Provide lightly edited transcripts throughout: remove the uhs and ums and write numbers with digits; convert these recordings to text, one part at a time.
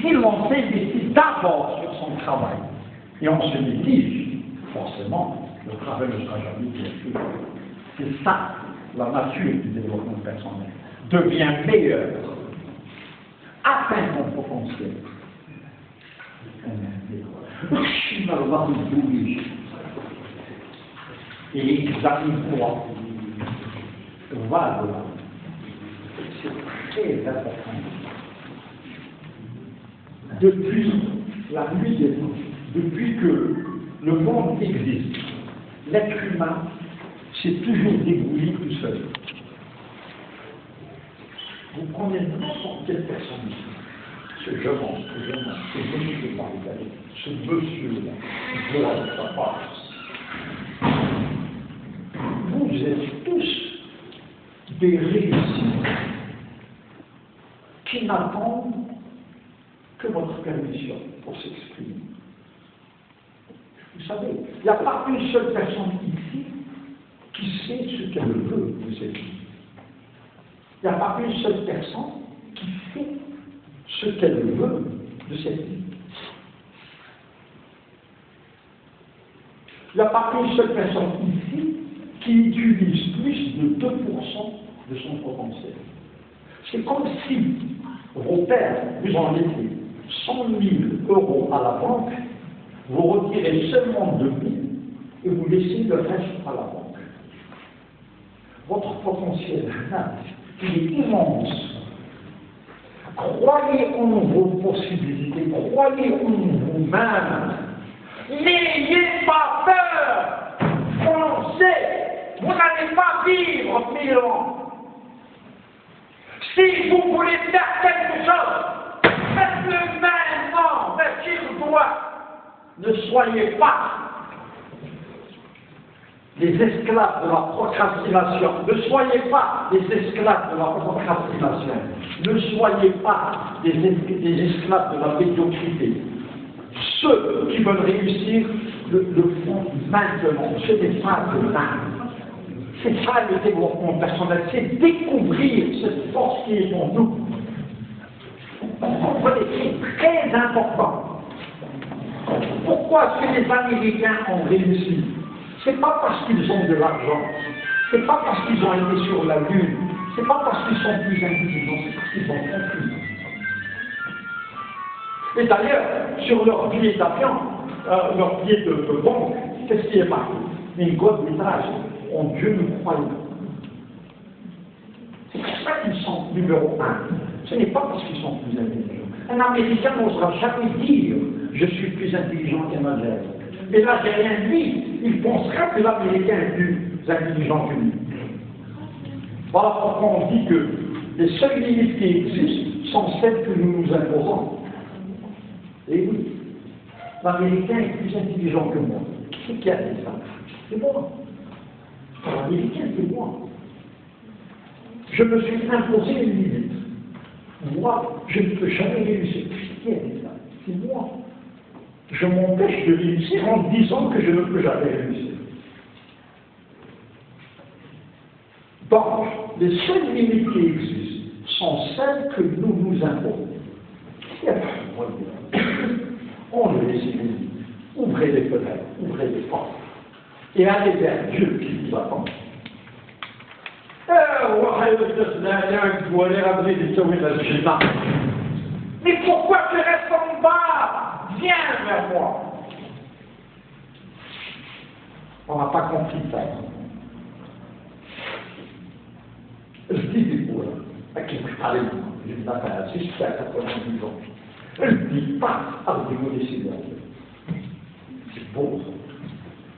si l'on s'investit d'abord sur son travail et on se néglige, forcément, le travail ne sera jamais bien fait. C'est ça, la nature du développement personnel. Devient meilleur, atteint son potentiel. Et examine-toi. Va de là. C'est très important. Depuis la nuit des temps, depuis que le monde existe, l'être humain s'est toujours débrouillé tout seul. Vous prenez n'importe quelle personne, ce jeune homme, ce monsieur Margaret, ce monsieur-là, voilà sa part. Vous êtes tous des réussites qui n'attendent que votre permission pour s'exprimer. Vous savez, il n'y a pas une seule personne ici qui sait ce qu'elle veut de cette vie. Il n'y a pas une seule personne qui fait ce qu'elle veut de cette vie. Il n'y a pas une seule personne ici qui utilise plus de 2% de son potentiel. C'est comme si vos pères vous en mettez 100 000 € à la banque, vous retirez seulement 2 000 et vous laissez le reste à la banque. Votre potentiel, il est immense. Croyez en vos possibilités, croyez en vous-même. N'ayez pas peur. Foncez. Vous n'allez pas vivre 1000 ans. Si vous voulez faire quelque chose, faites-le maintenant, faites-le. Ne soyez pas les esclaves de la procrastination. Ne soyez pas les esclaves de la procrastination. Ne soyez pas des esclaves de la médiocrité. Ceux qui veulent réussir le font maintenant. Ce n'est pas demain. C'est ça le développement personnel, c'est découvrir cette force qui est en nous. Vous comprenez, c'est très important. Pourquoi est-ce que les Américains ont réussi? C'est pas parce qu'ils ont de l'argent, c'est pas parce qu'ils ont été sur la Lune, c'est pas parce qu'ils sont plus intelligents, c'est parce qu'ils ont compris. Et d'ailleurs, sur leur billet d'avion, leur billet de banque, qu'est-ce qui est marqué? Une goutte d'ouvrage. En Dieu nous croyons. C'est pour ça qu'ils sont numéro 1. Ce n'est pas parce qu'ils sont plus intelligents. Un Américain n'osera jamais dire « je suis plus intelligent qu'un Algérien ». Mais l'Algérien, lui, il pensera que l'Américain est plus intelligent que lui. Voilà pourquoi on dit que les seules limites qui existent sont celles que nous nous imposons. Et oui, l'Américain est plus intelligent que moi. Qui a dit ça? C'est moi. L'Américain, c'est moi. Je me suis imposé une limite. Moi, je ne peux jamais réussir. Qui a dit ça? C'est moi. Je m'empêche de réussir en disant que je ne peux jamais réussir. Donc, les seules limites qui existent sont celles que nous nous imposons. On le laisse limites. Ouvrez les fenêtres, ouvrez les portes. Et allez vers Dieu qui vous attend. Mais pourquoi tu restes en bas? Viens vers moi. On n'a pas compris ça. Je dis des mots là, à qui vous parlez, je ne sais pas, jusqu'à 90 ans. Je ne dis pas à vous démolir. C'est beau.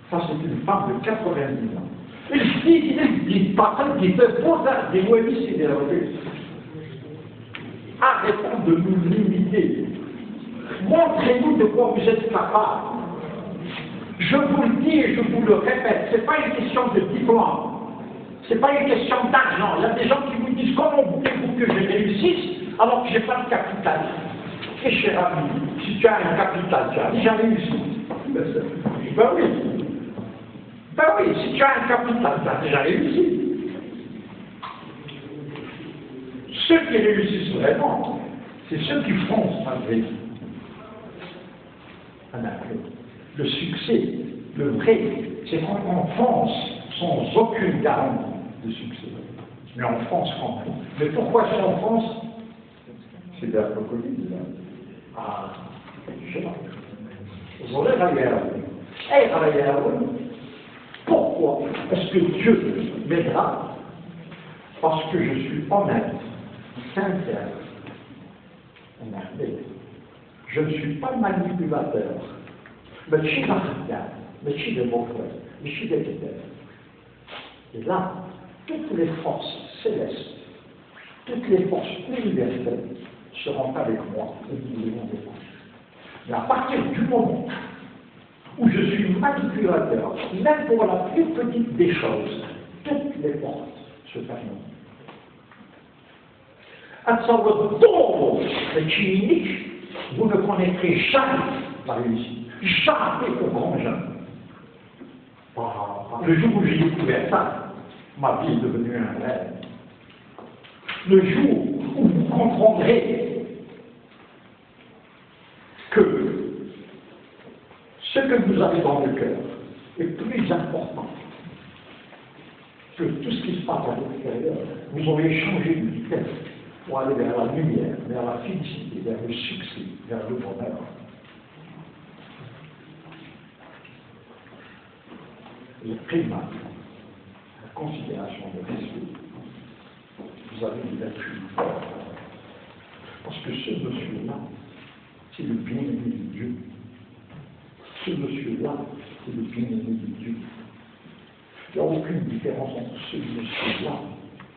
Ça, c'est une femme de 90 ans. Il dit pas qu'il peut poser des mots ici, arrêtons de nous limiter. Montrez-nous de quoi vous êtes capable. Je vous le dis et je vous le répète, ce n'est pas une question de diplôme, ce n'est pas une question d'argent. Il y a des gens qui vous disent comment voulez-vous que je réussisse alors que je n'ai pas de capital. Et cher ami, si tu as un capital, tu as déjà réussi. Ben oui. Ben oui, si tu as un capital, tu as déjà réussi. Ceux qui réussissent vraiment, C'est ceux qui foncent malgré tout. Le succès, le vrai, c'est qu'on fonce sans aucune garantie de succès. Mais on fonce quand même. Mais pourquoi si on fonce? C'est vers le Covid, là. Ah, je sais pas. Vous aurez travaillé à vous. Pourquoi? Parce que Dieu m'aidera, parce que je suis honnête, sincère. Je ne suis pas manipulateur. Mais je suis marquable, mais je suis de mon frère, mais je suis d'équité. Et là, toutes les forces célestes, toutes les forces universelles seront avec moi et nous irons défendre. Mais à partir du moment où je suis manipulateur, même pour la plus petite des choses, toutes les portes se ferment. أتصور طول التشينيك vous ne connaîtrez jamais la réussite, jamais au grand jamais. Le jour où j'ai découvert ça, ma vie est devenue un rêve. Le jour où vous comprendrez que ce que vous avez dans le cœur est plus important que tout ce qui se passe à l'extérieur, vous aurez changé de vitesse pour aller vers la lumière, vers la félicité, vers le succès, vers le bonheur. Le climat, la considération de l'esprit, vous avez une vertu. Parce que ce monsieur-là, c'est le bien-aimé de Dieu. Ce monsieur-là, c'est le bien-aimé de Dieu. Il n'y a aucune différence entre ce monsieur-là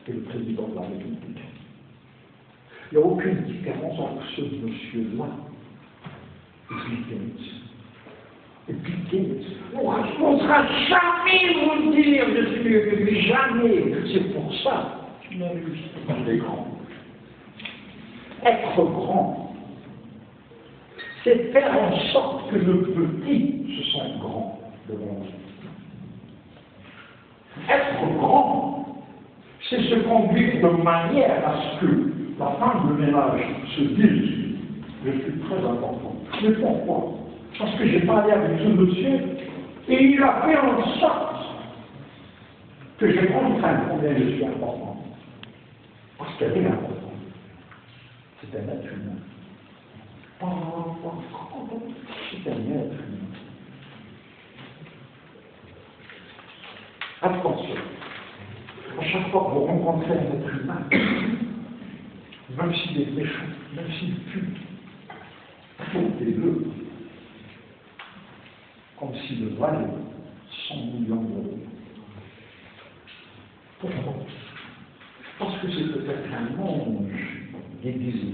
et le président de la République. Il n'y a aucune différence entre ce monsieur-là et Bill Gates. Et Bill Gates, on ne sera jamais vous dire je suis mieux que lui, jamais. C'est pour ça qu'il a réussi. Il est grand. Être grand, c'est faire en sorte que le petit se sente grand devant nous. Être grand, c'est se conduire de manière à ce que la femme de ménage se dise je suis très important. Mais pourquoi? Parce que j'ai parlé avec ce monsieur et il a fait en sorte que je comprenne combien je suis important. Parce qu'elle est importante. C'est un être humain. C'est un être humain. Attention, à chaque fois que vous rencontrez un être humain, même s'il est méchant, même s'il pue, traitez-le comme s'il valait 100 millions d'euros. Pourquoi? Parce que c'est peut-être un ange déguisé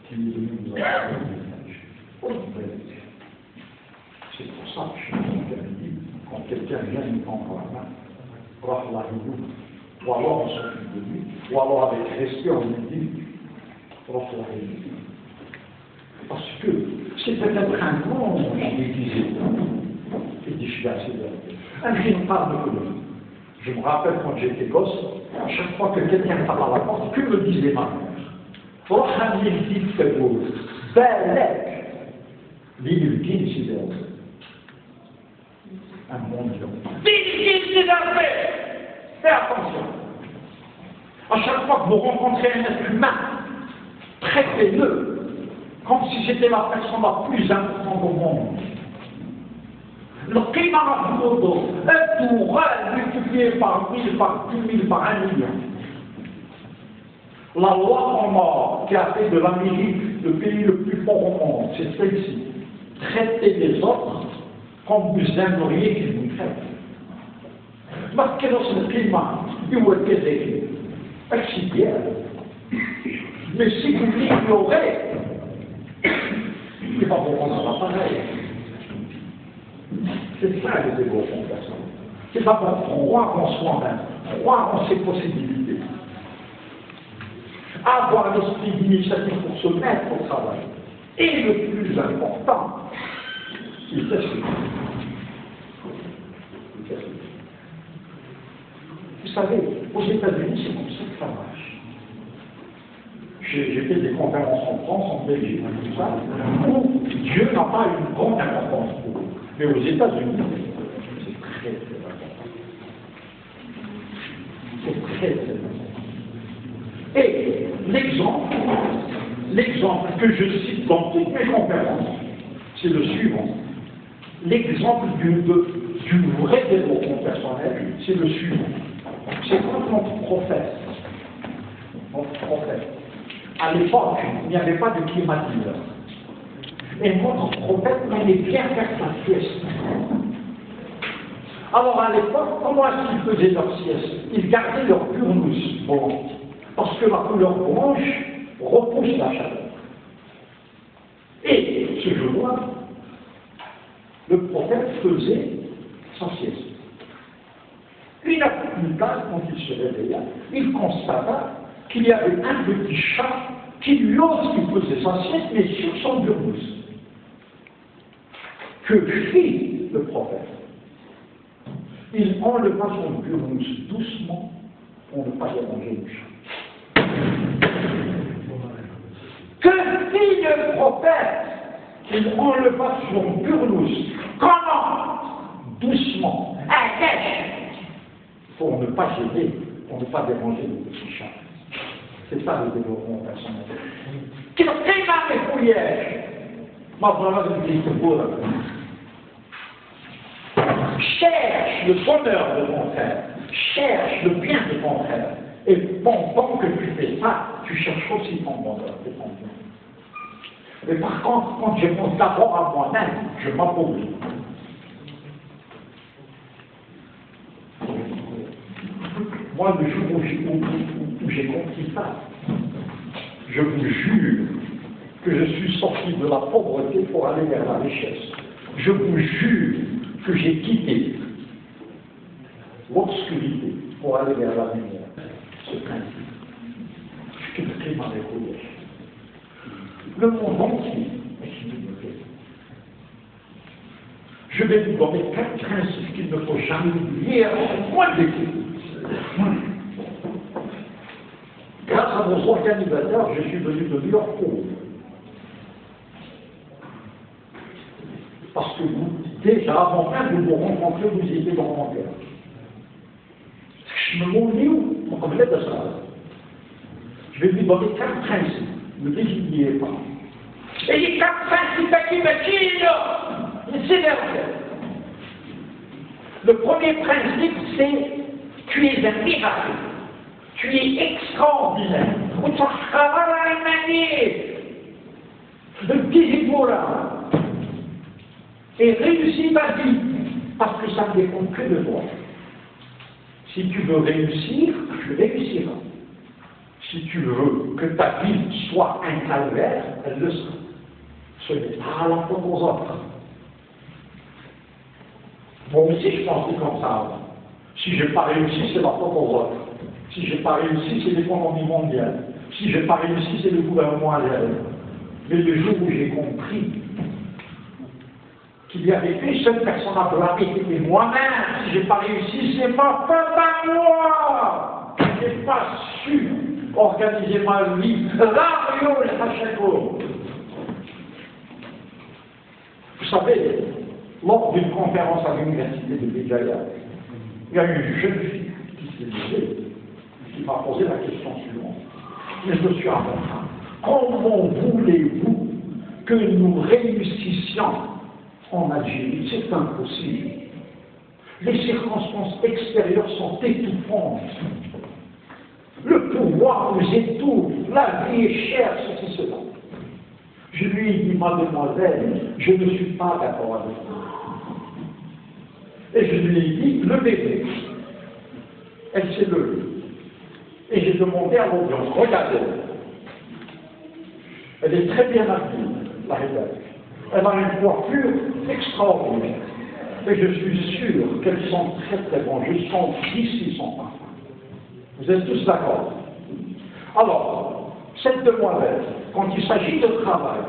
qui est venu nous apporter le message. C'est pour ça que je suis dit, quand quelqu'un vient nous prendre la main, voir la rigou, ou alors on s'occupe de lui, ou alors avec respect on lui dit, voir la rigou. Parce que c'est peut-être un ange déguisé. Et dit, je suis assez bien. Un jour, on parle de colonie. Je me rappelle quand j'étais gosse, à chaque fois que quelqu'un parle à la porte, que me disait ma mère? روح يهديك تقول بالك للجنس ده un monde. Fais attention. À chaque fois que vous rencontrez un être humain, traitez-le comme si c'était la personne la plus importante au monde. Le climat mafioso est tout multiplié par 1000, par 10 000, par 1 million. La loi en mort qui a fait de l'Amérique le pays le plus fort au monde, c'est celle-ci. Traitez les autres comme vous aimeriez qu'ils vous traitent. Parce que dans ce climat, il vous est c'est bien. Mais si vous l'ignorez, il va vous rendre l'appareil. C'est ça le développement personnel. C'est d'abord croire en soi-même, croire en ses possibilités. Avoir l'esprit d'initiative pour se mettre au travail. Et le plus important, c'est tester. Vous savez, aux États-Unis, c'est comme ça que ça marche. j'ai fait des conférences en France, en Belgique, tout ça, où Dieu n'a pas une grande importance pour eux. Mais aux États-Unis, c'est très, très important. C'est très, très important. Et l'exemple que je cite dans toutes mes conférences, c'est le suivant. L'exemple du vrai développement personnel, c'est le suivant. C'est quand notre prophète, à l'époque, il n'y avait pas de climatiseur. Et notre prophète aimait bien faire sa sieste. Alors à l'époque, comment est-ce qu'ils faisaient leur sieste? Ils gardaient leur burnous blanc, parce que la couleur blanche repousse la chaleur. Et ce jour-là, le prophète faisait sa sieste. Une heure plus tard, quand il se réveilla, il constata qu'il y avait un petit chat qui lui aussi faisait sa sieste, mais sur son burnous. Que fit le prophète? Il enleva son burnous doucement pour ne pas déranger le chat. Que fit le prophète? Il enleva son burnous. Comment? Doucement. Pour ne pas gêner, pour ne pas déranger le petit chat. C'est ça le développement personnel. Qu'est-ce qu'il m'a fait fouiller? Ma voilà de dire cherche le bonheur de ton frère, cherche le bien de ton frère. Et pendant que tu fais ça, tu cherches aussi ton bonheur et ton bien. Mais par contre, quand je pense d'abord à moi-même, je m'appauvris. Moi, le jour où j'ai compris ça, je vous jure que je suis sorti de la pauvreté pour aller vers la richesse. Je vous jure que j'ai quitté l'obscurité pour aller vers la lumière. Ce principe. Je quitterai ma découverte. Le monde entier est illimité. Je vais vous donner 4 principes qu'il ne faut jamais oublier avant moins d'équipe. Grâce à vos organisateurs, je suis venu de New York pauvre. Parce que vous, déjà avant même de vous rencontrer, vous étiez dans mon cœur. Je me mourrai où? On connaît de ça. Je vais vous donner 4 principes. Ne les oubliez pas. Et les 4 principes qui me disent, c'est vrai. Le premier principe, c'est tu es un miracle. Tu es extraordinaire. Le petit mot là. Et réussis ta vie, parce que ça ne dépend que de toi. Si tu veux réussir, tu réussiras. Si tu veux que ta vie soit un calvaire, elle le sera. Ce n'est pas la faute aux autres. Moi aussi, je pensais comme ça avant. Si je n'ai pas réussi, c'est la faute aux autres. Si je n'ai pas réussi, c'est l'économie mondiale. Si je n'ai pas réussi, c'est le gouvernement mondial. Mais le jour où j'ai compris qu'il y avait une seule personne à blâmer, c'était moi-même. Si je n'ai pas réussi, c'est ma faute à moi. Je n'ai pas su organiser ma vie. Vous savez, lors d'une conférence à l'université de Béjaïa, il y a une jeune fille qui s'est levée, qui m'a posé la question suivante. Mais monsieur Abraham, comment voulez-vous que nous réussissions en Algérie? C'est impossible. Les circonstances extérieures sont étouffantes. Le pouvoir nous étouffe, la vie est chère, ceci, cela. Je lui ai dit, mademoiselle, je ne suis pas d'accord avec vous. Et je lui ai dit, levez-vous. Elle s'est levée. Et j'ai demandé à l'audience, regardez. Elle est très bien habillée, la rédactrice. Elle a une coiffure extraordinaire. Et je suis sûr qu'elles sont très très bonnes. Je sens d'ici son parfum. Vous êtes tous d'accord? Alors, cette demoiselle, quand il s'agit de travail,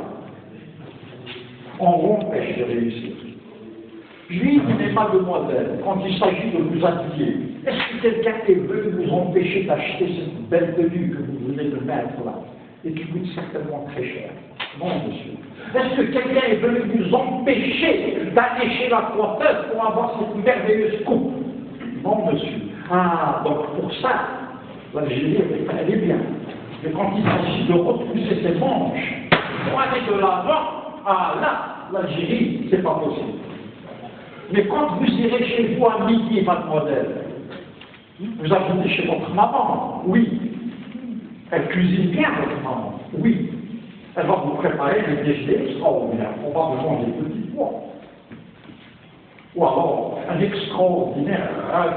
on empêche de réussir. Je lui dis, mais mademoiselle, quand il s'agit de vous habiller, est-ce que quelqu'un est venu vous empêcher d'acheter cette belle tenue que vous venez de mettre là? et qui coûte certainement très cher. Non, monsieur. Est-ce que quelqu'un est venu vous empêcher d'aller chez la coiffeuse pour avoir cette merveilleuse coupe? Non, monsieur. Ah, donc pour ça, l'Algérie, elle est bien. Mais quand il s'agit de repousser ses manches pour aller de l'avant, ah là, l'Algérie, c'est pas possible. Mais quand vous irez chez vous à midi, mademoiselle, vous ajoutez chez votre maman, oui. Elle cuisine bien, votre maman, oui. Elle va vous préparer un déjeuner extraordinaire. On va vous manger des petits pois. Ou alors, un extraordinaire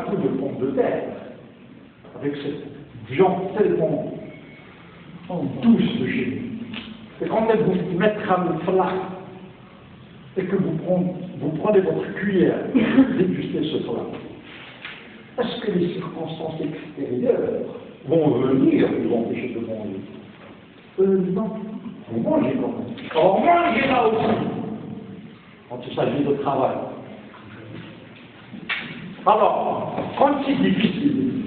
coup de pommes de terre, avec cette viande tellement douce de chez nous. Et quand elle vous mettra le plat, et que vous prenez votre cuillère pour déguster ce plat, est-ce que les circonstances extérieures vont venir vous empêcher de manger? Non. Vous mangez quand même. Alors mangez là aussi, quand il s'agit de travail. Alors, quand c'est difficile,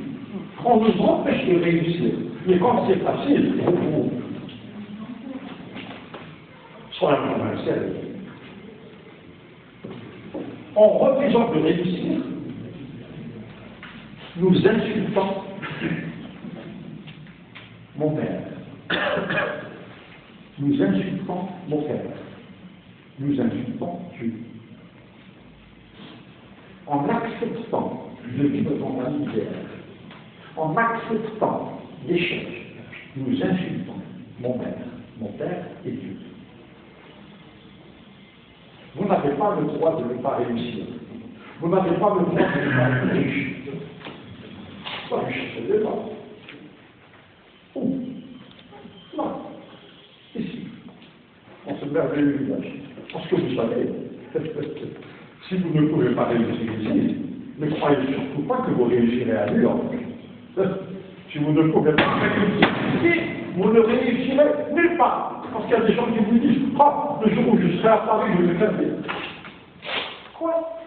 on nous empêche de réussir. Mais quand c'est facile, sur la commerciale, en refusant de réussir, nous insultons mon père. Nous insultons mon père. Nous insultons Dieu. En acceptant de vivre dans la misère, en acceptant l'échec, nous insultons mon père et Dieu. Vous n'avez pas le droit de ne pas réussir. Vous n'avez pas le droit de ne pas être riche. Pas riche, c'est là. Où? Là. Ici. On se merveilleux village. Parce que vous savez, si vous ne pouvez pas réussir ici, ne croyez surtout pas que vous réussirez à New York. Si vous ne pouvez pas réussir ici, vous ne réussirez nulle part. Parce qu'il y a des gens qui vous disent, ah, le jour où je serai à Paris, je vais le faire. Quoi?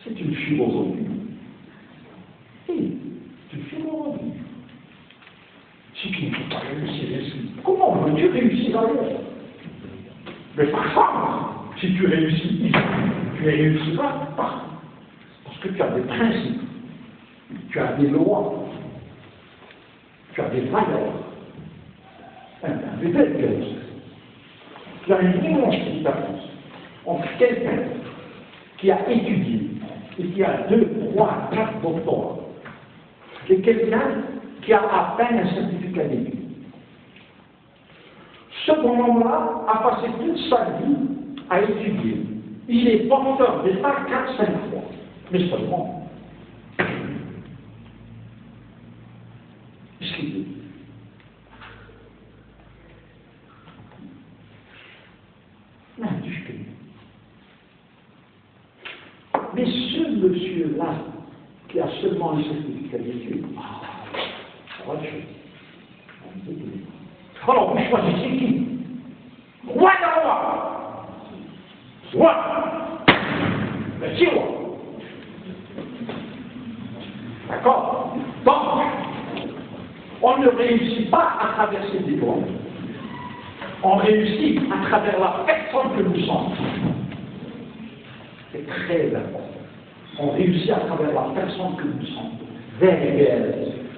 C'est une philosophie. Oui, c'est une philosophie. Si tu ne peux pas réussir ici, comment veux-tu réussir ailleurs? Mais par contre, si tu réussis ici, tu y réussiras partout. Parce que tu as des principes, tu as des lois, tu as des valeurs, des belles choses. Il y a une immense différence entre quelqu'un qui a étudié et qui a 2, 3, 4 doctorats et quelqu'un qui a à peine un certificat d'études. Ce bonhomme-là a passé toute sa vie à étudier. Il est porteur d'État 4-5 fois, mais seulement. Qu'est-ce qu'il dit? Mais ce monsieur-là, qui a seulement un certificat d'études, ça va être chaud. Alors, vous choisissez qui? Roi d'un roi. Roi. Petit roi. D'accord? Donc, on ne réussit pas à traverser des lois. On réussit à travers la personne que nous sommes. C'est très important. On réussit à travers la personne que nous sommes. Vers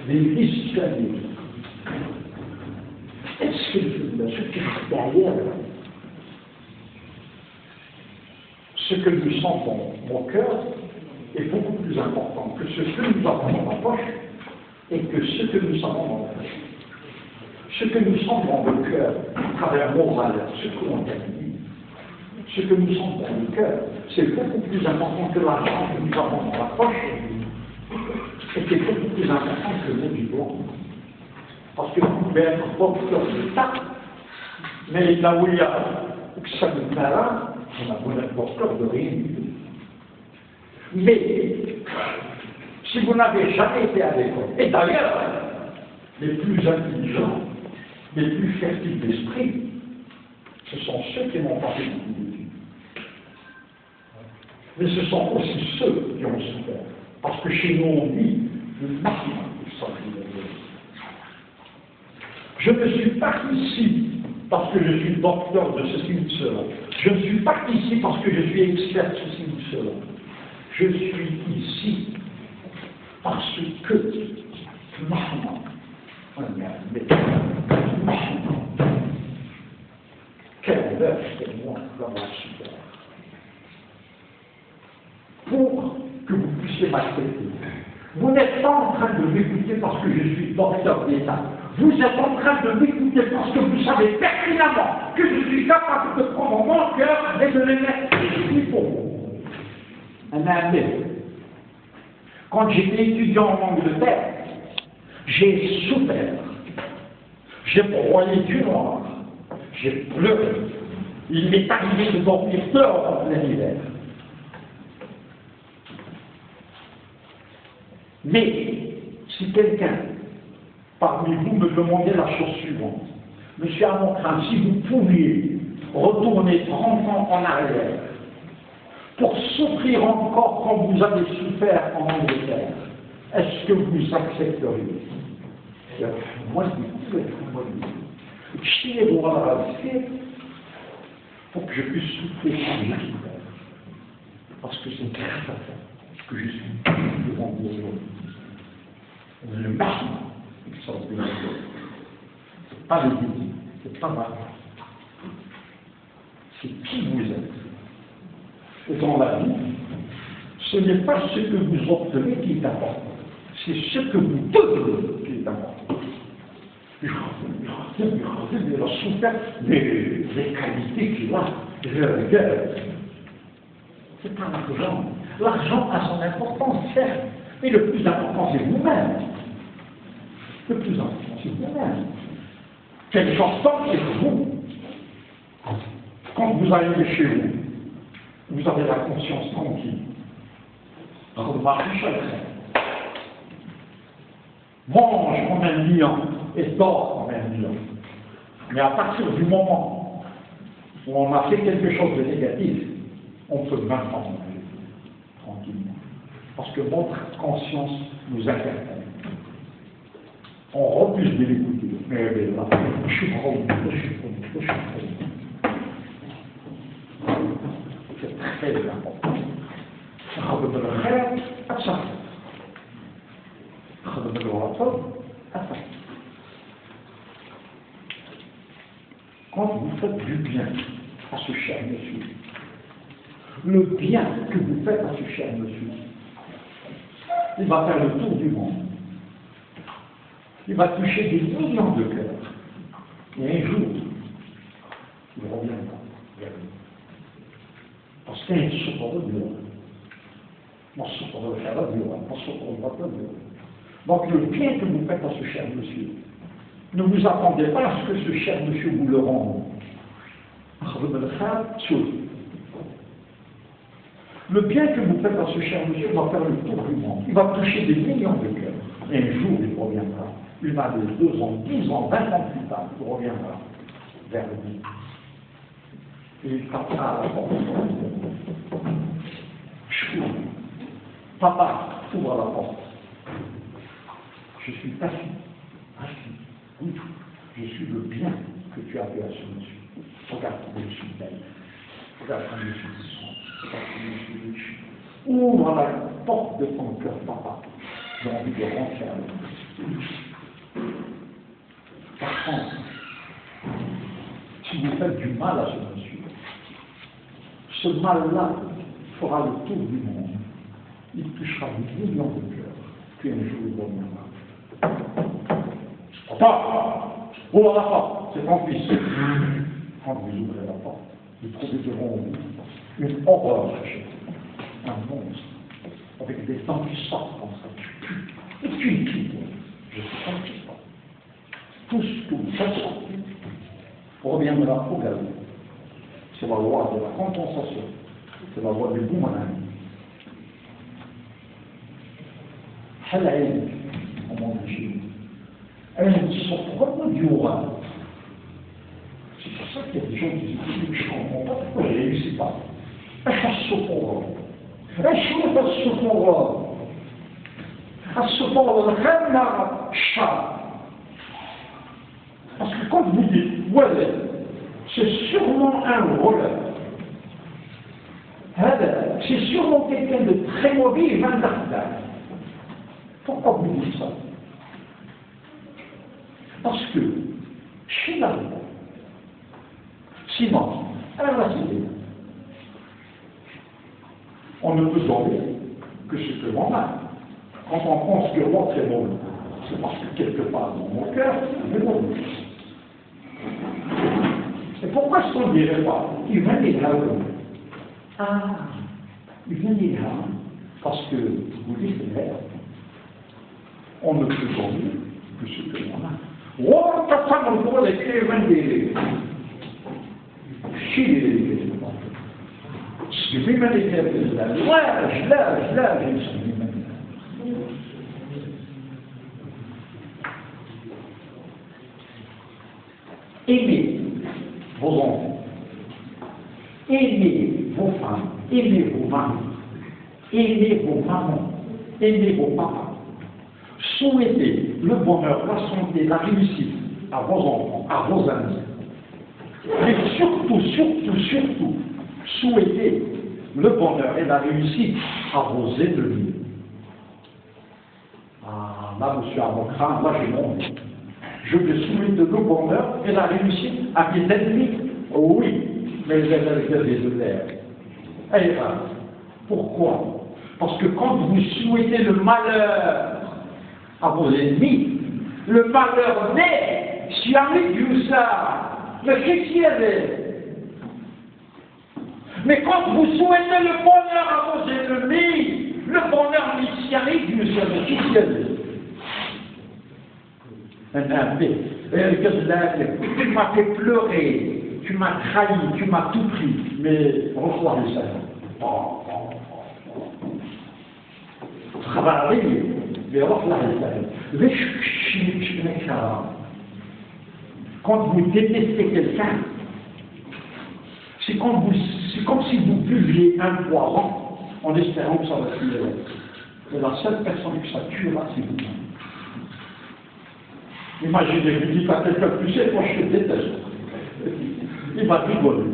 les visionnaires. Est-ce que ce qui est derrière, ce que nous sommes dans mon cœur est beaucoup plus important que ce que nous avons dans la poche et que ce que nous savons dans la poche. Ce que nous sommes dans le cœur, à travers nos valeurs, ce que l'on dit, ce que nous sommes dans le cœur, c'est beaucoup plus important que l'argent que nous avons dans la poche et c'est beaucoup plus important que le diplôme. Parce que vous pouvez être porteur d'État, mais là où il y a que ça nous plaît là, vous n'êtes porteur de rien du tout. Mais, si vous n'avez jamais été à l'école, et d'ailleurs, les plus intelligents, les plus fertiles d'esprit, ce sont ceux qui n'ont pas fait beaucoup d'études. Mais ce sont aussi ceux qui ont souffert. Parce que chez nous, on dit le maximum de ça. Je ne suis pas ici parce que je suis docteur de ceci ou de cela. Je ne suis pas ici parce que je suis expert de ceci ou de cela. Je suis ici parce que quel œuvre c'est moi dans la super. Pour que vous puissiez m'accepter. Vous n'êtes pas en train de m'écouter parce que je suis docteur d'État. Vous êtes en train de m'écouter parce que vous savez pertinemment que je suis capable de prendre mon cœur et de les mettre ici pour vous. Un ami. Quand j'étais étudiant en Angleterre, j'ai souffert. J'ai broyé du noir. J'ai pleuré. Il m'est arrivé de dormir dehors en plein hiver. Mais si quelqu'un parmi vous me demandait la chose suivante, Monsieur Amontran, si vous pouviez retourner 30 ans en arrière pour souffrir encore comme vous avez souffert en Angleterre, est-ce que vous accepteriez? Moi, je dis, chiez-vous à la pour que je puisse souffrir sans rien faire. Parce que c'est grâce à ça que je suis devant vous aujourd'hui. Le marche qui sort de la vie. C'est pas le déni, c'est pas mal. C'est qui vous êtes. Et dans la vie, ce n'est pas ce que vous obtenez qui est important, c'est ce que vous devenez qui est important. Il a souffert des qualités qu'il a. C'est pas l'argent. L'argent a son importance, certes, mais le plus important, c'est vous-même. Le plus important, c'est vous-même. Quelle important, c'est vous. Quand vous arrivez chez vous, vous avez la conscience tranquille. Vous marchez chaque jour. Mange comme un lion et dort comme un lion. Mais à partir du moment où on a fait quelque chose de négatif, on peut maintenant manger tranquillement. Parce que votre conscience nous interpelle. On refuse de l'écouter. Mais là, je suis promis. C'est très important. Quand vous faites du bien à ce cher monsieur, le bien que vous faites à ce cher monsieur, il va faire le tour du monde. Il va toucher des millions de cœurs. Et un jour, il reviendra vers nous. Parce qu'il y a une souffrance de Dieu. Mon souffrance de faire la Dieu. Mon souffrance de Dieu. Donc le bien que vous faites à ce cher monsieur, ne vous attendez pas à ce que ce cher monsieur vous le rende. Le bien que vous faites à ce cher monsieur va faire le tour du monde. Il va toucher des millions de cœurs. Et un jour, il reviendra. Une année, 2 ans, 10 ans, 20 ans plus tard, il reviendra vers lui. Et il tapera à la porte. Papa, ouvre la porte. Je suis assis. Oui, je suis le bien que tu as fait à ce monsieur. Regarde comme je suis belle. Regarde comme je suis puissant. Regarde comme je suis riche. Ouvre la porte de ton cœur, papa. J'ai envie de rentrer avec vous. Par contre, si vous faites du mal à ce monsieur, ce mal-là fera le tour du monde. Il touchera des millions de cœurs, puis un jour il reviendra. Papa, ouvre la porte, c'est ton fils. Quand vous ouvrez la porte, vous trouvez devant vous une horreur, un monstre, avec des dents qui sortent comme ça. Et tu es qui, toi? Je ne sais pas. Tout ce que vous faites reviendra au galop. C'est la loi de la compensation. C'est la loi du boomerang. Halal, on m'en dit. Elle sont vraiment du oral. C'est pour ça qu'il y a des gens qui disent je ne comprends pas pourquoi je ne réussis pas. الصفور الغنى الشر quand vous dites voisin, c'est sûrement un voleur. C'est sûrement quelqu'un de très mauvais et vandardage. Pourquoi vous dites ça? Parce que chez la loi, sinon, alors la cité, on ne peut sauver que ce que l'on a. Quand on pense que l'autre est mauvais, c'est parce que quelque part dans mon cœur, il est mauvais. Et pourquoi est-ce qu'on ne dirait pas? Il vient des drames. Ah, il vient des drames. Parce que, vous dites, on ne peut sauver que ce que l'on a. Oh, t'as pas mon droit d'écrire un des... Chier ce que même les terres de la lâche, aimez vos enfants, aimez vos femmes, aimez vos maris, aimez vos mamans, aimez vos papas. Souhaitez le bonheur, la santé, la réussite à vos enfants, à vos amis. Mais surtout, souhaitez le bonheur et la réussite à vos ennemis. Ah, là, monsieur avocat, là, j'ai mon vie. Je veux souhaiter le bonheur et la réussite à mes ennemis. Oh oui, mais les ennemis de l'air. Et là, pourquoi? Parce que quand vous souhaitez le malheur à vos ennemis, le malheur naît, si avec Dieu ça, le chrétien. Mais quand vous souhaitez le bonheur à vos ennemis, le bonheur messianique du chrétien. Tu m'as fait pleurer, tu m'as trahi, tu m'as tout pris, mais reçois le salaire. Travailler, mais reçois le salaire. Quand vous détestez quelqu'un, c'est comme si vous buviez un poison en espérant que ça va tuer l'autre. Et la seule personne que ça tuera, c'est vous. Imaginez, vous dites à quelqu'un, tu sais, moi je te déteste. Il va rigoler.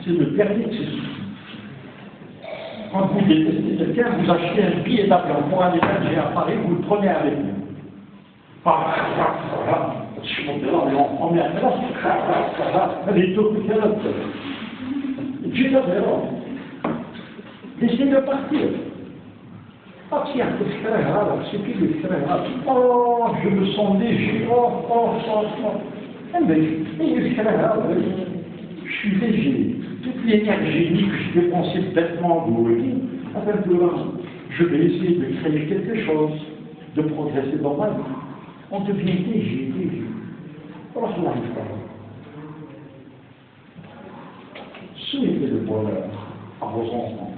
C'est le dernier de ses soucis. Quand vous détestez quelqu'un, vous achetez un billet d'avion pour aller manger à Paris, vous le prenez avec vous. Je suis monté dans l'avion en première classe, elle est tout à l'autre. J'ai d'abord. Laissez-le partir. Ah tiens, c'est très grave, c'est plus de très grave. Oh, je me sens léger. Oh. Eh bien, c'est très grave. Je suis léger. Toute l'énergie que je dépensais bêtement dans le lit, je vais essayer de créer quelque chose, de progresser dans ma vie. On devient léger. Comment cela arrive pas? Souhaitez le bonheur à vos enfants,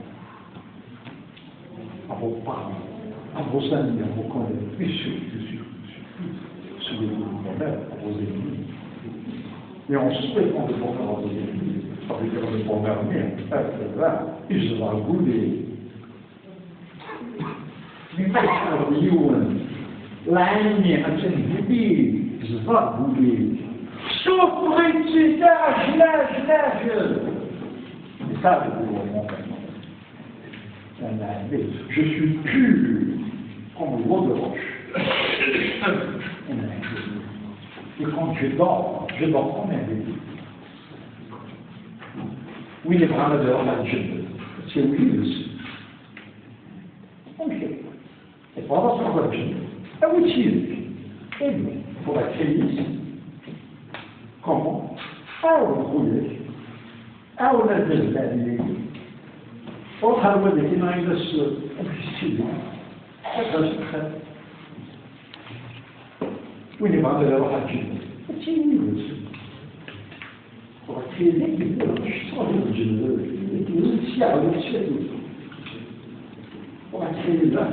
à vos parents, à vos amis, à vos collègues, et surtout, souhaitez le bonheur à vos ennemis. Et en souhaitant le bonheur à vos ennemis, ça veut dire le bonheur, mais il sera goûté. L'année a été goûté, je vais goûter. Souffrez, l'âge. Et ça, c'est pour mon père. Je suis pur comme l'eau de roche. Et quand je dors comme un bébé. Oui, les bras de la Dieu. C'est lui aussi. Ok. Et pour avoir son objet, ah oui, c'est et bien, pour la crise, comment? Ah, on roule. Ah, on a de l'année. On a le des témoins de ce officier. C'est très secret. Oui, les bras de la Dieu. C'est lui aussi. Pour la crise, je sens le Dieu. Et aussi à l'autre pour la crise là.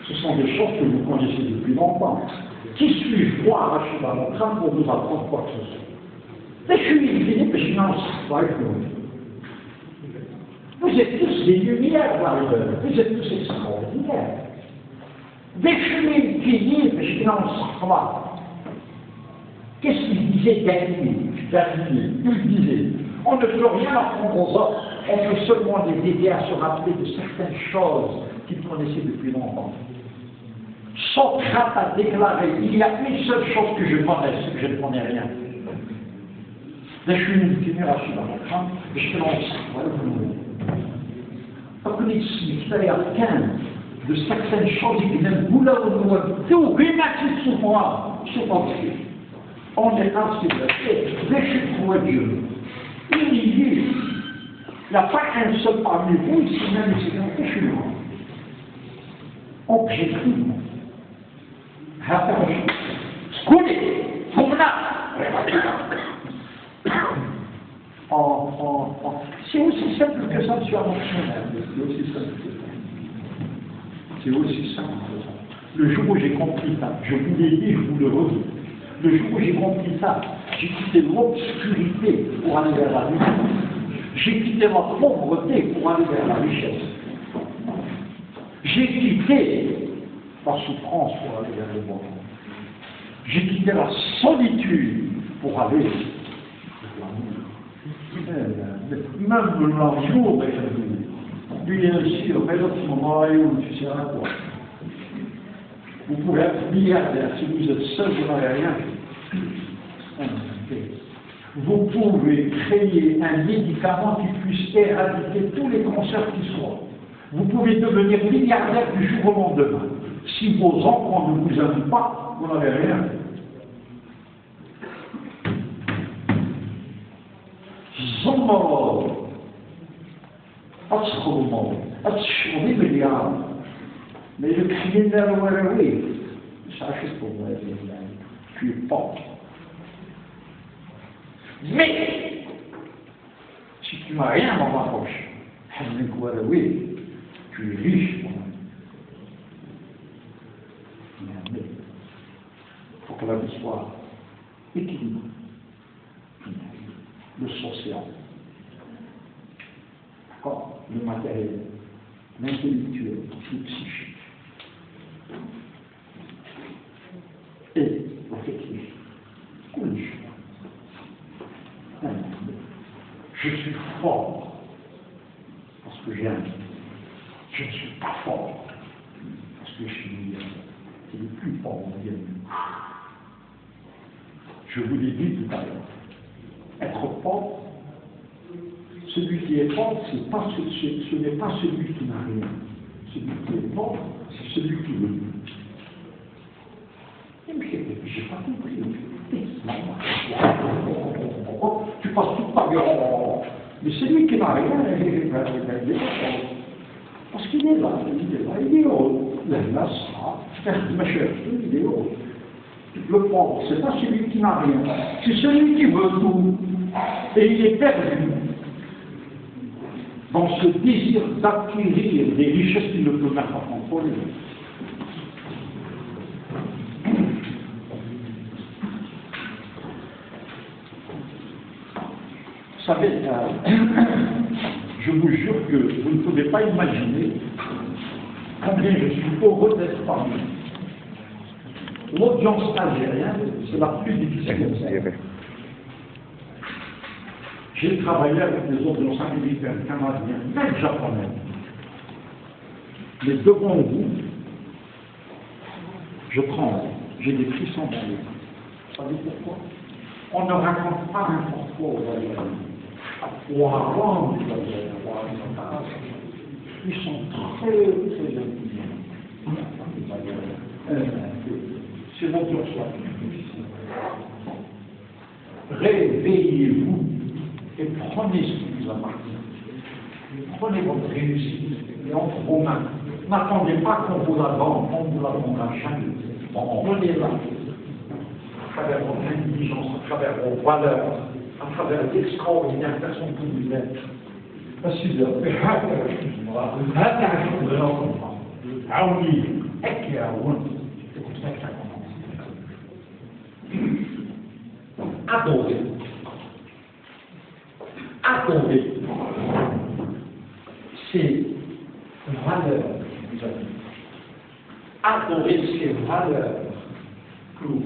Ce sont des choses que vous connaissez depuis longtemps. Qui suis-je, moi, arraché dans mon crâne pour vous apprendre quoi que ce soit? Mais je suis Philippe, je suis vous êtes tous des lumières, vous êtes tous extraordinaires. déchirer qui dit, je dans le savoir. Qu'est-ce qu'il disait Galilée? Il disait, on ne peut rien apprendre aux autres, on peut seulement les aider à se rappeler de certaines choses qu'ils connaissaient depuis longtemps. Socrate a déclaré, il y a une seule chose que je connais, c'est que je ne connais rien. Là, je suis une génération d'enfants, et je te lance. Parce que ici, il y a 15 de certaines choses qui viennent vouloir tout, remettre sur moi, je ne sais pas ce. On est dans ce verset, déchetez-moi Dieu. Humilié. Il n'y a pas un seul parmi vous, ici même, c'est un déchetez-moi. Objectivement. C'est aussi simple que ça, monsieur Armand. C'est aussi simple que ça. C'est aussi simple que ça. Le jour où j'ai compris ça, je vous l'ai dit, je vous le redis. Le jour où j'ai compris ça, j'ai quitté l'obscurité pour aller vers la lumière. J'ai quitté ma pauvreté pour aller vers la richesse. J'ai quitté la souffrance pour aller vers le bonheur. J'ai quitté la solitude pour aller vers l'amour. Même l'amour est perdu. Bien sûr, mais là, tu m'en tu sais à quoi. Vous pouvez être milliardaire si vous êtes seul, vous n'avez rien. Vous pouvez créer un médicament qui puisse éradiquer tous les cancers qui soient. Vous pouvez devenir milliardaire du jour au lendemain. Si vos enfants ne vous aiment pas, vous n'avez rien. Zombor, Atschomo, Atschoni milliard. Mais le criminel, oui, sachez pour moi, tu es pauvre. Mais, si tu n'as rien dans ma poche, oui, tu es riche, mon ami. Mais il faut que la vie soit équilibrée. Le social, d'accord, le matériel, l'intellectuel, le psychique, et l'affectif. Je suis fort parce que j'aime. Je ne suis pas fort parce que je suis c'est le plus fort au monde. Je vous l'ai dit tout à l'heure. Être fort, celui qui est fort, ce n'est pas celui qui n'a rien. Celui qui est fort, c'est celui qui veut. J'ai pas compris. Tu passes toute ta vie. Mais celui qui n'a rien, il est fort. Parce qu'il est là, il est heureux. Il est là, ça, ma chère, il est heureux. Le pauvre, ce n'est pas celui qui n'a rien, c'est celui qui veut tout. Et il est perdu dans ce désir d'acquérir des richesses qu'il ne peut même pas contrôler. Vous savez, je vous jure que vous ne pouvez pas imaginer combien je suis heureux d'être parmi vous. L'audience algérienne, c'est la plus difficile. J'ai travaillé avec les audiences américaines, canadiennes, même japonaises. Mais devant vous, je tremble, j'ai des frissons dans les mains. Vous savez pourquoi? On ne raconte pas n'importe quoi aux Algériens. Ou à Rome, ils sont très intelligents. C'est l'audience la plus difficile. Réveillez-vous et prenez ce qui vous appartient. Prenez votre réussite et entre vos mains. N'attendez pas qu'on vous la vende, on vous la vendra jamais. Prenez-la à travers votre intelligence, à travers vos valeurs, à travers l'extraordinaire personne que vous êtes. C'est comme ça que ça commence. Adorer. Adorer. C'est une valeur que vous avez. Adorez ces valeurs que vos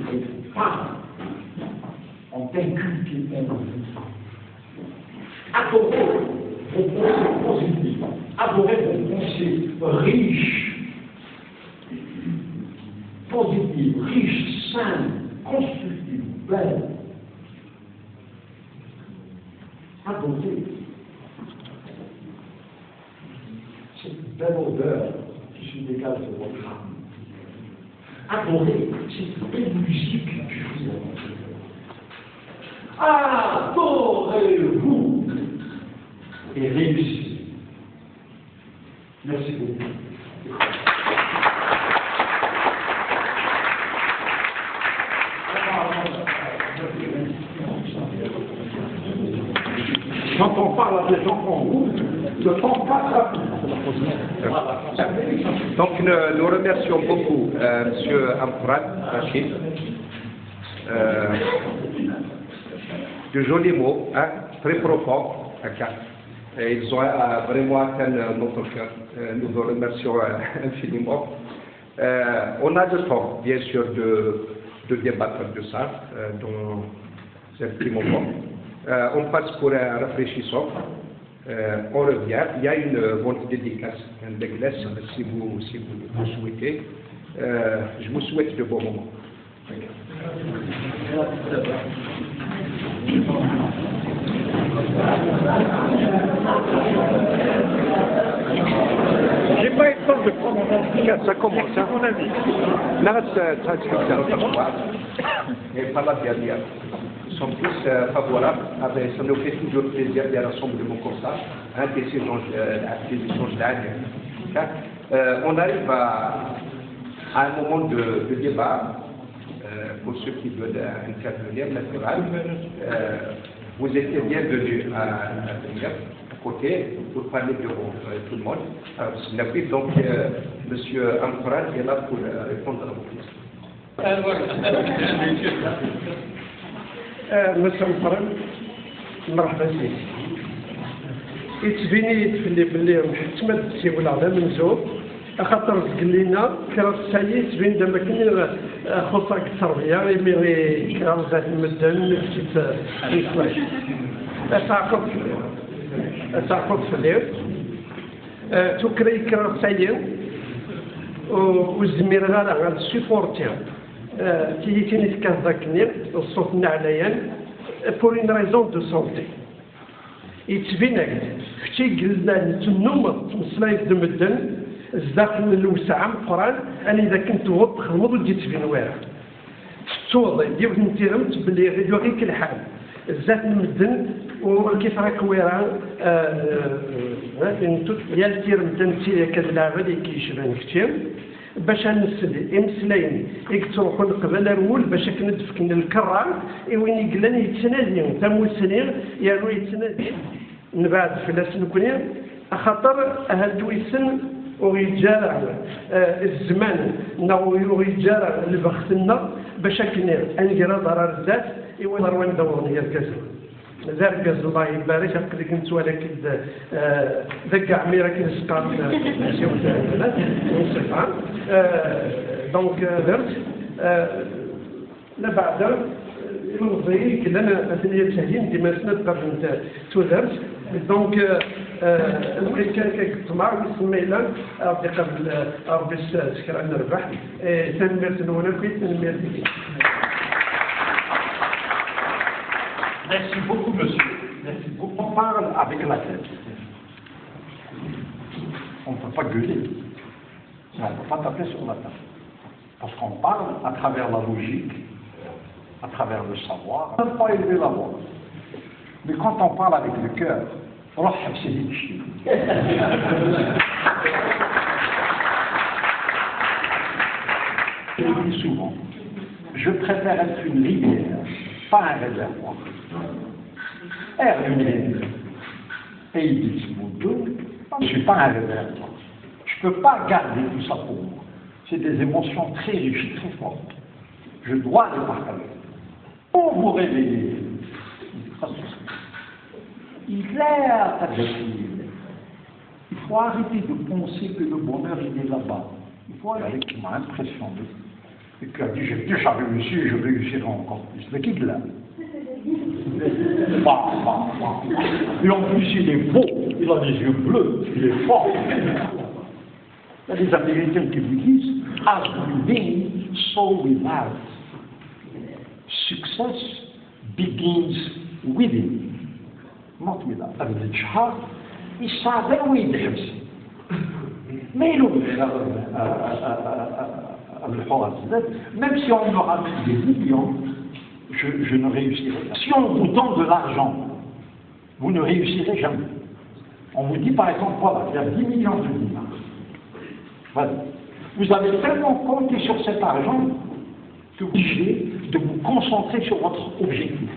femmes ont inculquées en vous. Adorez vos pensées positives. Adorez vos pensées riches, positives, riches, saines, constructives, belles. Adorez cette belle odeur qui se dégage de votre âme. Adorez cette belle musique qui vous adorez-vous et réussissez. Merci beaucoup. Quand on parle à des gens comme vous, le temps passe rapidement. Donc nous remercions beaucoup M. Amfrat Rachid. De jolis mots, hein, très profonds. Ils ont vraiment atteint notre cœur. Nous vous remercions infiniment. On a le temps, bien sûr, de débattre de ça dans un petit moment. On passe pour un rafraîchissant. On revient. Il y a une bonne dédicace d'Anglais, si vous souhaitez. Je vous souhaite de bons moments. J'ai pas eu le temps de prendre mon avis. Ça commence, hein? Mon avis. Là, ça et par la dernière. Nous sommes tous favorables. Ça nous fait toujours plaisir des rassemblements comme ça, hein, des échanges d'âge. On arrive à un moment de débat. Pour ceux qui veulent intervenir, naturel, vous étiez bienvenus à venir à côté pour parler de tout le monde. Donc, M. Amfrat est là pour répondre à vos questions. مساء الخير مرحبا سيدي يتبيني تفلي باللي محتمل تسيب على منزوب خاطر قلنا كرا سايي تبين دابا كاين خصوصا التربيه مي كرا زاد المدن في فلاش تعقد في الليل تكري كرا سايي والزمير غادا سيبورتي تيجيني تكذاكني الصوت نعليان pour une raison de santé. يتبينك فتي قلنا نتنوم تمسلايف دمدن الزاق من الوسعة مقران أنا إذا كنت وض خمض ودي تبين واعر توضي ديوك نتيرمت بلي غير كل حال الزاق المدن وكيف راك ويران يا التيرمتن تيري كذلابة اللي كيشبان كتير باش نسد امسلاين يكتروحوا قبل الرول باش كندفكن الكرام وين يقلن يتنادي تمو سنين يالو يتنادي من بعد فلاس نكوني خاطر هادو يسن ويجارع الزمان ويجارع البختنا باش كنا انقرا ضرر الذات يوضر وين دورنا هي الكسر ذلك الله يبارك فيك انت ولكن ذاك عميره كنسقط نصفا دونك درت لا بعد المضيق لنا اثنيه تهديم ديما سنه قبل تودرت دونك كان طمع ويسمى لنا ربي قبل ربي سكر نربح تنمير الاولى كنت تنمير Merci beaucoup, monsieur. Merci beaucoup. On parle avec la tête. On ne peut pas gueuler. On ne peut pas taper sur la table. Parce qu'on parle à travers la logique, à travers le savoir. On ne peut pas élever la voix. Mais quand on parle avec le cœur, je le dis souvent, je préfère être une rivière, pas un réservoir. Hermione et il dit je ne suis pas un réservoir. Je ne peux pas garder tout ça pour moi. C'est des émotions très riches, très fortes. Je dois les partager. Pour vous réveiller, il faut arrêter de penser que le bonheur il est là-bas. Il faut aller avec qui m'a impressionné. Et qui a dit, j'ai déjà réussi et je réussirai encore plus. Mais qui l'a? Et en plus, il est beau, il a des yeux bleus, il est fort. Il y a des Américains qui vous disent, as within, so without. Success begins within, not without. هذا الشهر يصادر ويدحبس. ما يلومش même si on me ramène des millions, je ne réussirai pas. Si on vous donne de l'argent, vous ne réussirez jamais. On vous dit par exemple, voilà, il y a 10 millions de dinars. Voilà. Vous avez tellement compté sur cet argent que vous êtes obligé de vous concentrer sur votre objectif.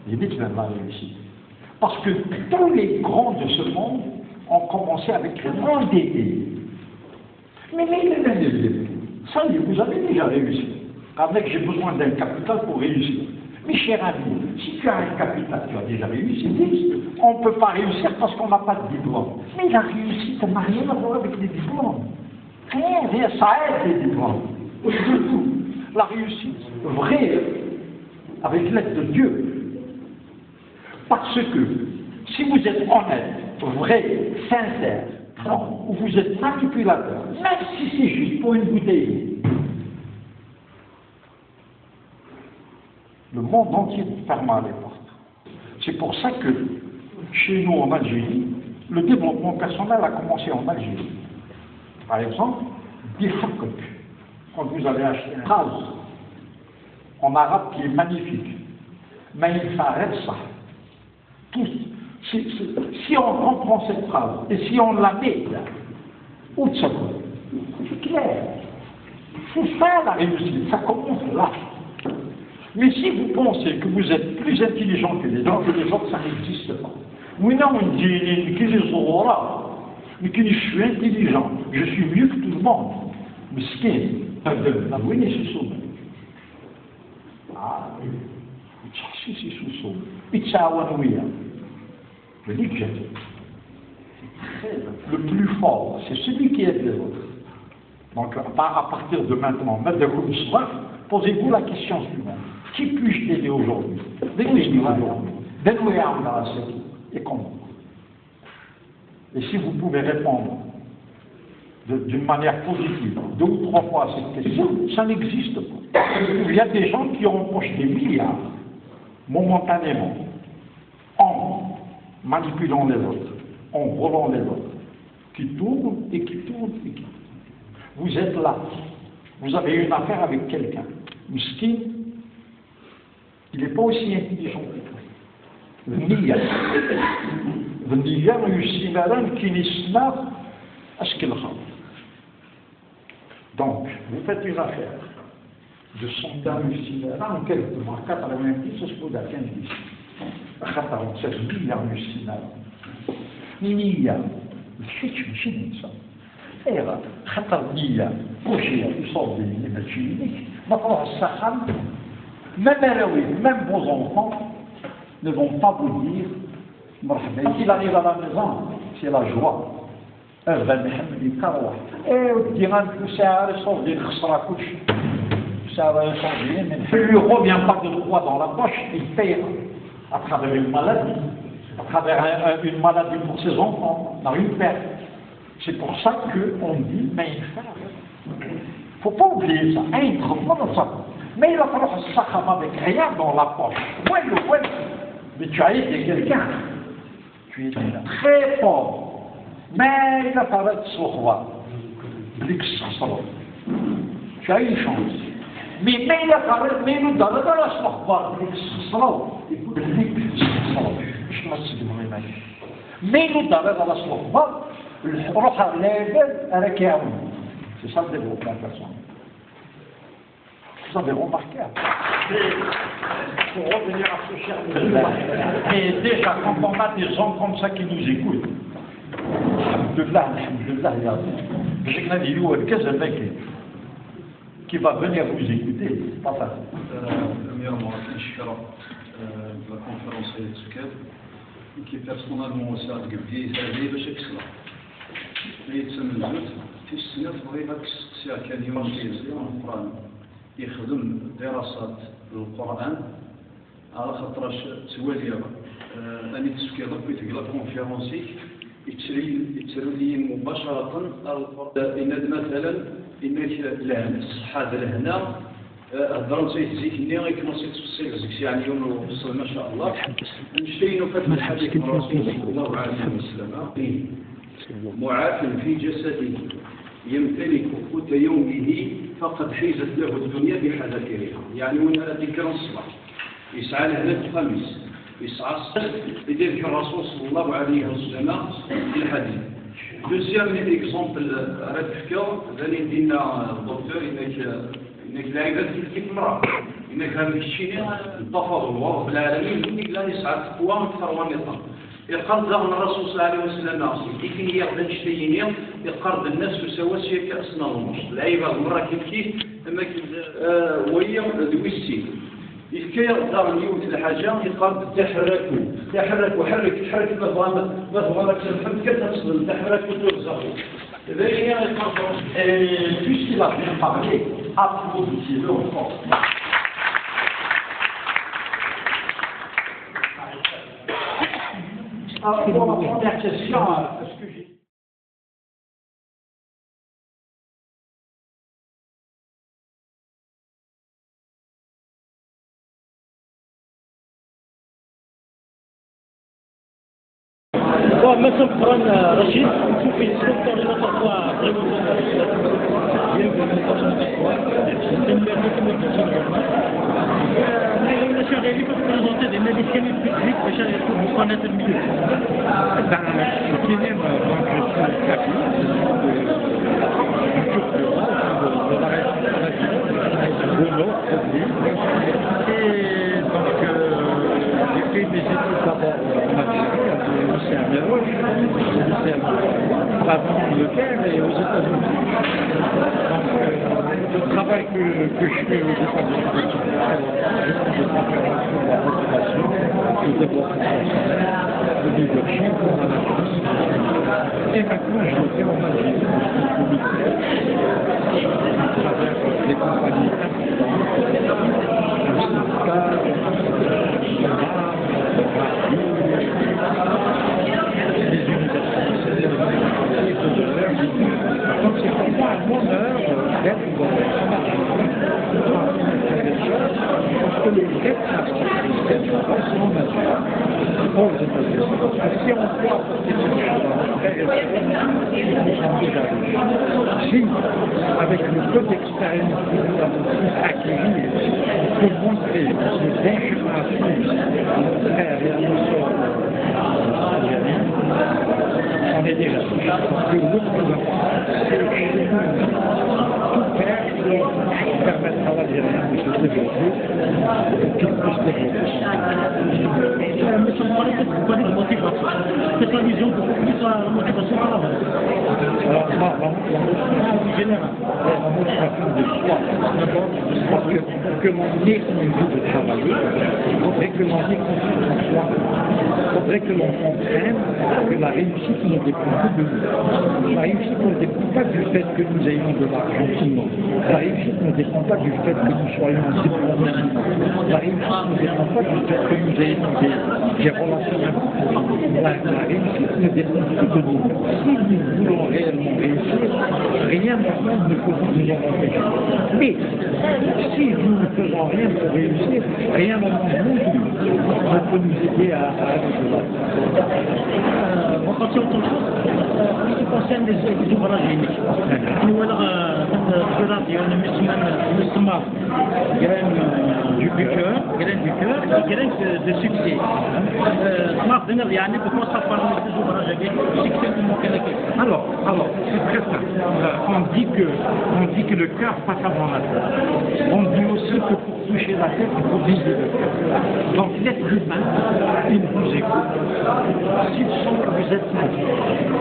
J'ai dit que ça va réussir. Parce que tous les grands de ce monde ont commencé avec un début. Mais ça y est, vous avez déjà réussi. Avec j'ai besoin d'un capital pour réussir. Mais cher ami, si tu as un capital, tu as déjà réussi. On ne peut pas réussir parce qu'on n'a pas de diplôme. Mais la réussite, ça n'a rien à voir avec les diplômes. Rien, ça aide les diplômes. Surtout, la réussite vraie, avec l'aide de Dieu. Parce que si vous êtes honnête, vrai, sincère, ou vous êtes manipulateur, même si c'est juste pour une bouteille, le monde entier fermera les portes. C'est pour ça que chez nous en Algérie, le développement personnel a commencé en Algérie. Par exemple, bihakk, quand vous avez acheté une phrase en arabe qui est magnifique, mais il s'arrête ça. Tous. Si on comprend cette phrase et si on la met là, où ça va? C'est clair. C'est ça la réussite, ça commence là. Mais si vous pensez que vous êtes plus intelligent que les autres, ça n'existe pas. Oui, non, on dit que les auras, mais que je suis intelligent, je suis mieux que tout le monde. Mais ce qui est, la bonne c'est ça. Ah, c'est sous-sol. Pitsawanouia. Je dis que j'aime. Le plus fort, c'est celui qui aide les autres. Donc, à partir de maintenant, posez-vous la question suivante. Qui puis-je t'aider aujourd'hui? Et comment? Et si vous pouvez répondre d'une manière positive 2 ou 3 fois à cette question, ça n'existe pas. Il y a des gens qui empochent des milliards momentanément en manipulant les autres, en volant les autres, qui tournent et qui tournent et qui tournent. Vous êtes là, vous avez une affaire avec quelqu'un, miskin, il n'est pas aussi intelligent que vous. النية يسمى كنسنا أشكل خاطر. Donc, vous faites une affaire de 100 ans en quelques mois, 90, ce que vous avez dit. 16 milliards de cinéma. نية الحيش ماشي ننسى. إيه خاطر نية كلشي يصوب لي ماشي ليك ما تروح السخن même vos enfants ne vont pas vous dire quand il arrive à la maison, c'est la joie. Il ne lui revient pas de droit dans la poche, il paye à travers une maladie, à travers une maladie pour ses enfants, dans une perte. C'est pour ça qu'on dit, mais il ne faut pas oublier ça. Mais il va falloir se sakham avec rien dans la poche. Mais tu as été quelqu'un. Tu es très pauvre. Mais il a fallu te sauver. Tu as une chance. Mais il a fallu nous donner de la sauver. Mais nous donner de la sauver. C'est ça le développement personnel. Vous avez remarqué. Pour revenir à ce cher musulman, et déjà quand on a des gens comme ça qui nous écoutent, qui va venir vous écouter, pas ça. Premièrement, la conférence qui est personnellement au service de l'Église, c'est chaque soir. Et ça me dit, tu sais, الشيخ كان يمشي القرآن يخدم دراسات القرآن على خاطرش توالي أني تسكي ربي تقلا كونفيرونسيك يتسري مباشرة القرآن إن مثلا إنك لهنا الصحة لهنا هضروا زيكني غيكونسي تفصيل زيك يعني يوم ما شاء الله نشتينو فات الحديث من رسول الله عليه وسلم معاف في جسده يمتلك قوت يومه فقد حيزت له الدنيا بحذافيرها يعني وين ذكر الصباح يسعى لهنا الخميس يسعى يذكر الرسول صلى الله عليه وسلم في الحديث دوزيام اكزومبل راه تفكر ذاني دينا الدكتور انك لاعبات كيف المراه انك هذا الشيء التفاضل رب العالمين انك لا يسعى التقوى اكثر ونقا يقرض من الرسول صلى الله عليه وسلم كيف يقدر يشتيني يقرض الناس وسواسيه كاسنا المشط العيبه المره كيف اما وهي دويسي كي يقدر يوت الحاجه يقرض تحركوا حرك ما تفهم كتصل تحركوا ترزقوا d'ailleurs puisqu'il a bien parlé à propos du cielo pour la première question, est-ce que j'ai... مثل قرآن رشيد في السلطة لنطلع احنا شغالين في البريزونتي ديالنا اللي كامل في التكنيك باش يكون قناة الميول j'ai fait mes études d'abord en Algérie, au lycée à Meroche, au lycée à Angleterre et aux États-Unis. Donc le travail que je fais au département de je prends des conférences sur la motivation, le développement personnel, le leadership, le management. Et maintenant je le fais en Algérie, je travaille avec des compagnies donc c'est pour moi un honneur d'être dans parce que le fait c'est vraiment naturel. Si on peut apporter ce chose à notre frère et si avec le peu d'expérience que nous avons pu acquérir, on peut montrer ce bon chemin à suivre à nos frères et à nos sœurs algériens, on est déjà touché. Parce que le plus important, c'est chez nous, tout faire pour permettre à l'Algérien de se développer, qu'il puisse développer. Mais ça me paraît que vous parlez de motivation. C'est la vision beaucoup plus à la motivation par la base. Alors, la motivation générale, la motivation de soi. D'abord, parce que pour que mon nez ait envie de travailler, il faudrait que mon nez confie en soi. Il faudrait que l'on comprenne que la réussite ne dépend que de nous. La réussite ne dépend pas du fait que nous ayons de l'argent seulement. La réussite ne dépend pas du fait que nous soyons diplômés. La réussite ne dépend pas du fait que nous ayons des relations importantes. La réussite ne dépend que de nous. Si nous voulons réellement réussir, rien maintenant ne peut nous en empêcher. Mais si nous ne faisons rien pour réussir, rien maintenant non plus ne peut nous aider à aller de là. On va passer à autre chose. En ce qui concerne les ouvrages uniques. Nous avons المسمار graine du cœur et graine de succès. يعني pourquoi ça parle de ces ouvrages avec succès du monde. Alors, c'est très simple. On dit que le cœur passe avant la tête. On dit aussi que pour toucher la tête, il faut viser le cœur. Donc l'être humain, il vous écoute. S'il sent que vous êtes mauvais,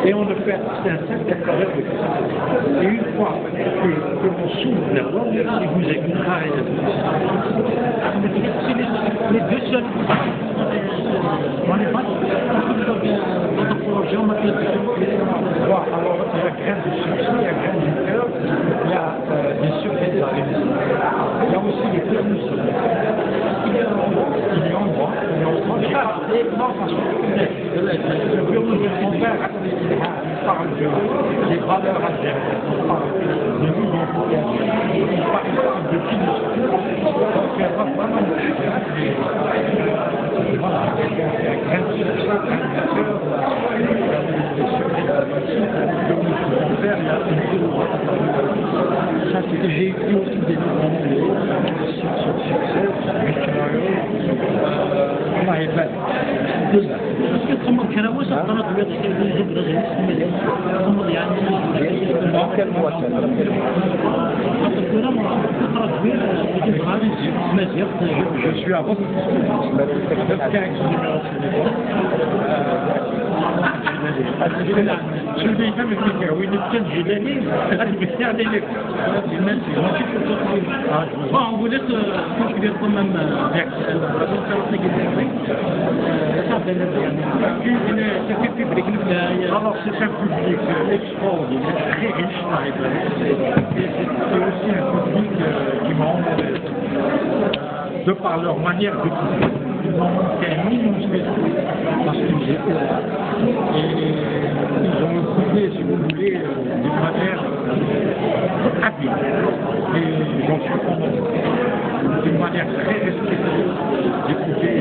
et on le fait, c'est un cercle à travers le cœur. Et une fois que l'on s'ouvre la voie, il vous écoutera et c'est les deux seuls. On n'est pas alors, il y a graine de succès, il y a graine du cœur, il y a Mon père, il parle des valeurs algériennes, il parle de l'identité algérienne, il parle de philosophie. Donc il y a vraiment voilà, ça c'était j'ai écrit aussi des livres sur succès, الله يبارك. تصمد كراوي سلطنة بيض الشيء برازيل تصمد يعني Je suis à votre شو اللي يفهم فيك وين كان جداني هذا بيعني لك المنسي ماشي في التصوير bon vous laisse complètement alors c'est un public extraordinaire, très riche, et c'est aussi un public qui m'a enlevé de par leur manière de couper. Ils m'ont manqué un immense respect parce qu'ils étaient là. Et ils ont coupé, si vous voulez, d'une manière habile. Et j'en suis content. D'une manière très respectueuse d'écouter